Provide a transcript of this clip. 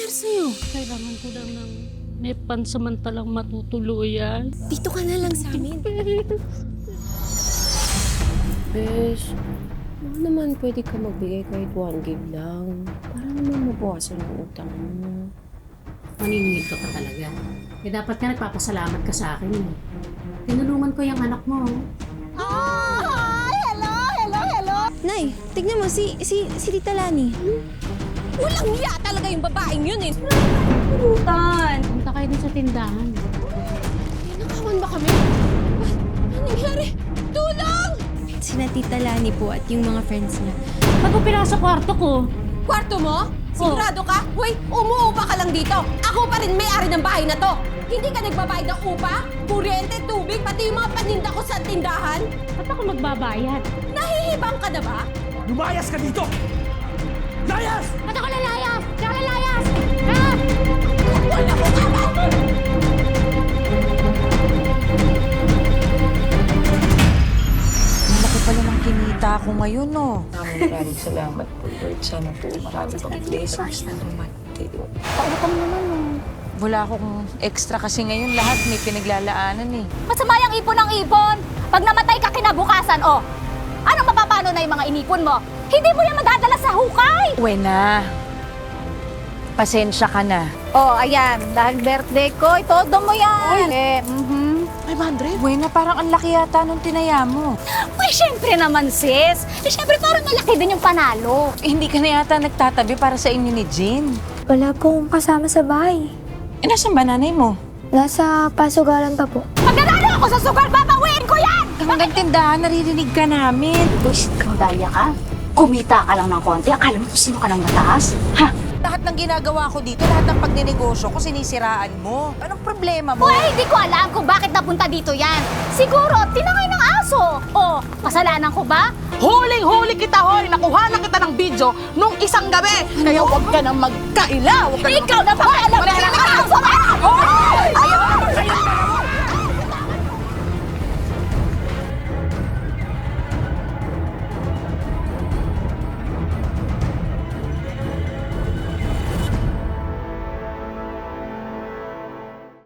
nangyari sa'yo? Kailangan ko lang ng may pansamantalang matutuluyan. Dito ka na lang sa amin. Bes, baka naman pwede ka magbigay kahit 1 gig lang. Para naman mabawasan yung utang mo. Maniningil ka pa talaga. Eh dapat ka nagpapasalamat ka sa akin. Tinulungan ko yung anak mo. Nay, tignan mo, si Tita Lani. Walang hiya talaga yung babaeng yun eh. Purutan! Punta kayo din sa tindahan. Nakawan ba kami? Ano nangyari? Tulong! Sina Tita Lani po at yung mga friends niya. Ba't mo pinasa kwarto ko? Kwarto mo? Sigurado ka? Hoy, umuupa ka lang dito. Ako pa rin may-ari ng bahay na to. Hindi ka nagbabayad ng upa, kuryente, tubig, pati yung mga paninda ko sa tindahan? Ba't ako magbabayad? Nahihibang ka na ba? Lumayas ka dito! Layas! Ba't ako lalayas? Ba't ako lalayas? Ha? Wala mo kaman! Malaki pala ng kinita ko ngayon, no? Maraming salamat po, Lord. Sana po marami pang blessings na dumating. Wala akong extra kasi ngayon lahat may pinaglalaanan eh. Masama yung ipon ng ipon. Pag namatay ka kinabukasan, oh, anong mapapano na yung mga inipon mo? Hindi mo yan madadala sa hukay! Wena, pasensya ka na. Oh, ayan, dahil birthday ko, itodo mo yan. Wena, parang ang laki yata nung tinaya mo. Uy, syempre naman, sis. Eh, syempre parang malaki din yung panalo. Eh, hindi ka na yata nagtatabi para sa inyo ni Jean. Wala po akong kasama sa bahay. Eh, nasan ba nanay mo? Nasa pasugalan pa po. Pag nanalo ako sa sugar, babawiin ko yan! Hanggang tindahan, naririnig ka namin. Buisit ka, daya ka. Kumita ka lang ng konti. Akala mo kung sino ka ng mataas? Ha? Lahat ng ginagawa ko dito, lahat ng pagnenegosyo ko, sinisiraan mo. Anong problema mo? Uy, hindi ko alam kung bakit napunta dito yan. Siguro, tinangay ng aso. O, kasalanan ko ba? Huling-huli kita, hoy! Nakuha na kita ng video nung isang gabi! Kaya huwag ka nang magkaila! Huwag ka nang Ikaw na pa!